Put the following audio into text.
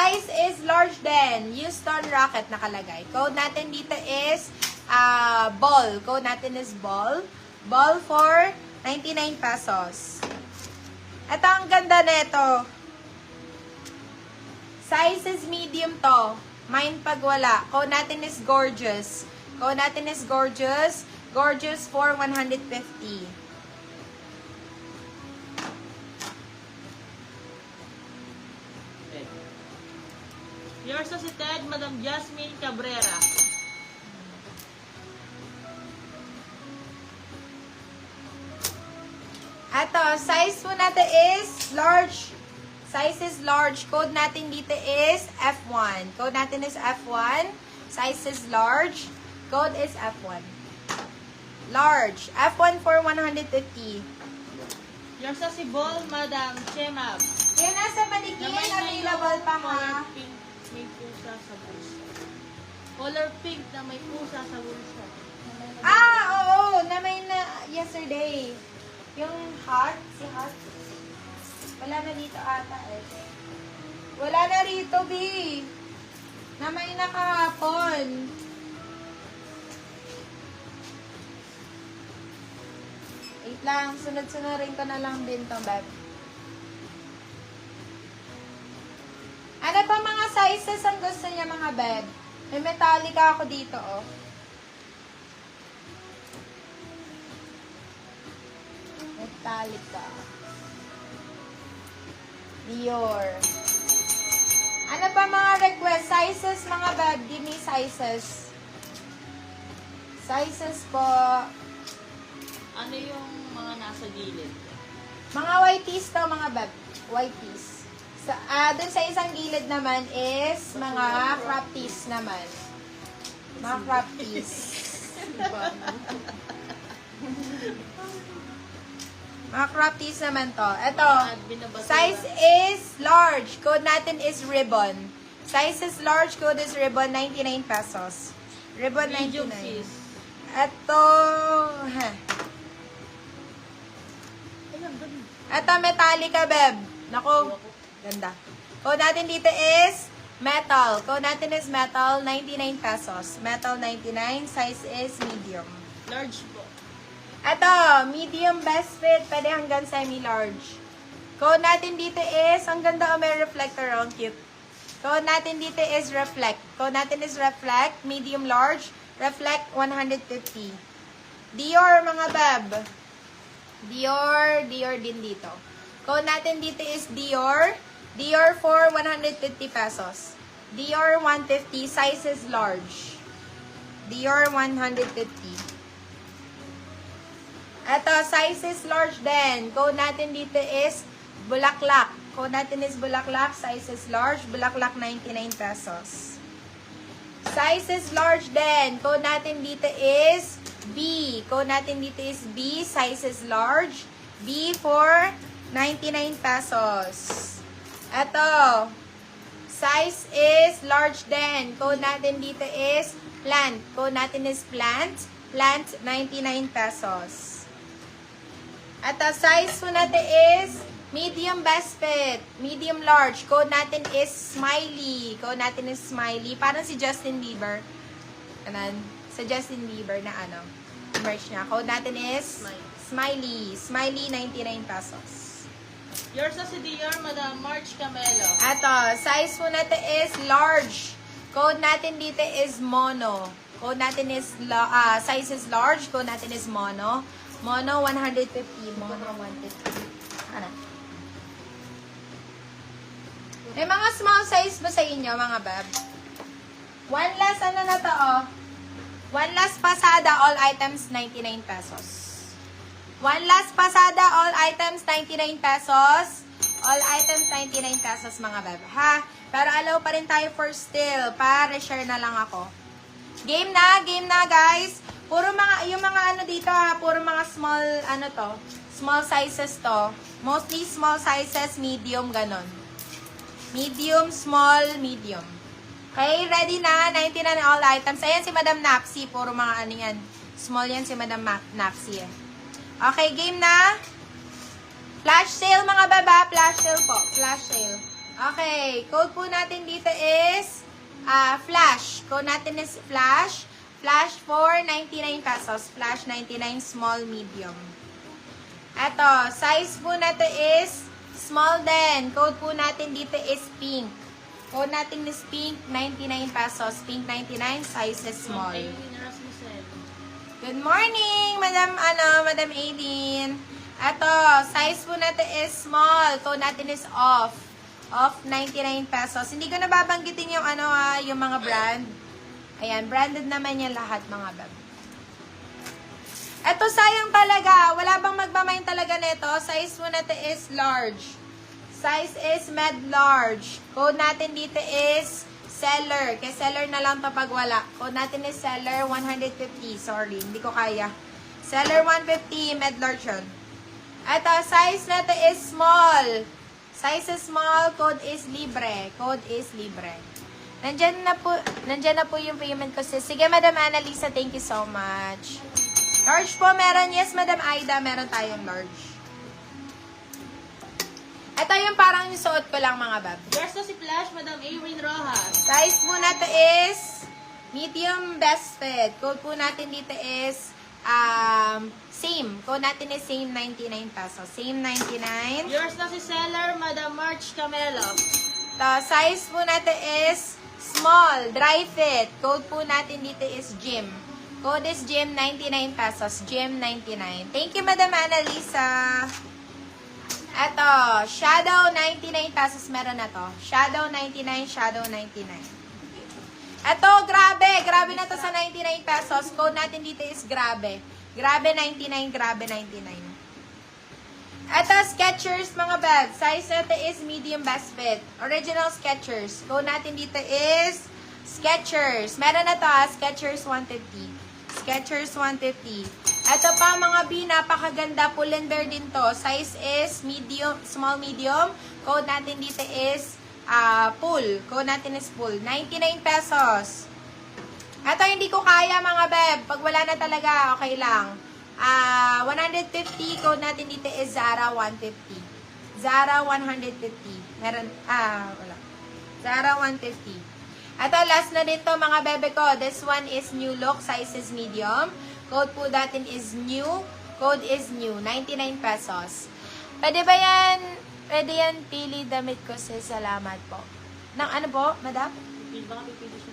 size is large din. Houston Rocket nakalagay. Code natin dito is ball. Code natin is ball. Ball for 99 pesos. Ito ang ganda nito. Size is medium to. Mine pag wala. Code natin is gorgeous. Code natin is gorgeous. Gorgeous for 150. Yours na si Ted, Madam Jasmine Cabrera. Ito, size po natin is large. Size is large. Code natin dito is F1. Code natin is F1. Size is large. Code is F1. Large. F1 for 150. Yours na si Ball, Madam Chemab. Yung nasa manikin, available pa ha. Color pink, may pusa sa bulsa. Color pink na may pusa sa bulsa. Oo. Na may na yesterday. Yung heart, si heart. Wala na dito ata eh. Wala na rito, B. Na may nakahapon. Wait lang, sunod-sunurin ko na lang din to, Beb. Ano pa mga sizes ang gusto niya, mga Beb? May metallica ako dito, oh. Metallica. Dior. Ano pa mga request? Sizes, mga Beb. Give me sizes. Sizes po. Ano yung mga nasa gilid? Mga white tees to, mga Beb. White tees. Dun sa isang gilid naman is mga crop tees naman. Mga crop tees. Mga crop tees naman to. Ito, size is large. Code natin is ribbon. Size is large. Code is ribbon, 99 pesos. Ribbon, 99. Medium sis. Ito, ito, Metallica, Beb. Naku, ganda. Code natin dito is metal. Code natin is metal, 99 pesos. Metal, 99. Size is medium. Large po. Ito, medium best fit, pwede hanggang semi-large. Code natin dito is, ang ganda, may reflector, ang cute. Code natin dito is reflect. Code natin is reflect, medium large, reflect 150. Dior, mga Beb. Dior din dito. Code natin dito is Dior. Dior for 150 pesos. Dior 150, size is large. Dior 150. Ito, size is large din. Code natin dito is Bulaklak. Code natin is Bulaklak. Size is large. Bulaklak, 99 pesos. Size is large din. Code natin dito is B. Code natin dito is B. Size is large. B for 99 pesos. Ito, size is large din. Code natin dito is plant. Code natin is plant. Plant, 99 pesos. At the size po natin is medium best fit, medium large. Code natin is smiley. Code natin is smiley. Parang si Justin Bieber. Kanan, sa Justin Bieber na ano, merch niya. Code natin is smiley. Smiley, 99 pesos. Yours na si Dior, Madam March Camelo. Ato, size po natin is large. Code natin dito is mono. Code natin is, size is large. Code natin is mono. Mono 150. Mono 150. Ano? May mga small size ba sa inyo, mga Beb? One last, ano na to, oh. One last pasada, all items, 99 pesos. One last pasada, all items, 99 pesos. All items, 99 pesos, mga Beb, ha? Pero allow pa rin tayo for still. Para-share na lang ako. Game na, guys. Puro mga, yung mga ano dito ha, puro mga small, ano to, small sizes to. Mostly small sizes, medium, ganon. Medium, small, medium. Okay, ready na, 99 all items. Ayan si Madam Napsi, puro mga ano yan. Small yan si Madam Napsi eh. Okay, game na. Flash sale mga baba, flash sale po, flash sale. Okay, code po natin dito is Flash. Code natin is Flash. Flash for 99 pesos. Flash 99 small, medium. Eto, size po natin is small din. Code po natin dito is pink. Code natin is pink, 99 pesos. Pink 99, size is small. Good morning, Madam Aileen. Eto, size po natin is small. Code natin is off. Off 99 pesos. Hindi ko nababanggitin yung yung mga brand. Ayan, branded naman yan lahat, mga bab. Eto, sayang talaga. Wala bang magmamain talaga nito? Size po natin is large. Size is med large. Code natin dito is seller. Kaya seller na lang to pag wala. Code natin is seller 150. Sorry, hindi ko kaya. Seller 150, med large yun. Eto, size natin is small. Size is small, code is libre. Code is libre. Nandyan na po yung payment ko. Sige, Madam Annalisa, thank you so much. Large po, meron. Yes, Madam Aida, meron tayong large. Ito yung parang yung suot ko lang, mga bab. Yours na si Flash, Madam Awin Rojas. Size po natin is medium best fit. Code po natin dito is same. Code natin is same 99 pesos. Same 99. Yours na si seller, Madam March Camelo. Size po natin is small, dry fit. Code po natin dito is gym. Code is gym 99 pesos. Gym 99. Thank you, Madam Annalisa. Eto, shadow 99 pesos meron na to. Shadow 99, shadow 99. Eto, grabe. Grabe na to sa 99 pesos. Code natin dito is grabe. Grabe 99, grabe 99. Eto, Skechers, mga bag. Size natin is medium best fit. Original Skechers. Code natin dito is Skechers. Meron na to, Skechers 150. Skechers 150. Ito pa, mga B, napakaganda. Pull and bear din to. Size is medium, small, medium. Code natin dito is full. Code natin is full. 99 pesos. Ito, hindi ko kaya, mga beb. Pag wala na talaga, okay lang. 150. Code natin dito is Zara 150. Zara 150. Meron, wala. Zara 150. Ito, last na dito, mga bebe ko. This one is new look. Size is medium. Code po natin is new. Code is new. 99 pesos. Pwede ba yan? Pwede yan pili damit ko sa salamat po. Nang ano po, madam? Baka pipili siya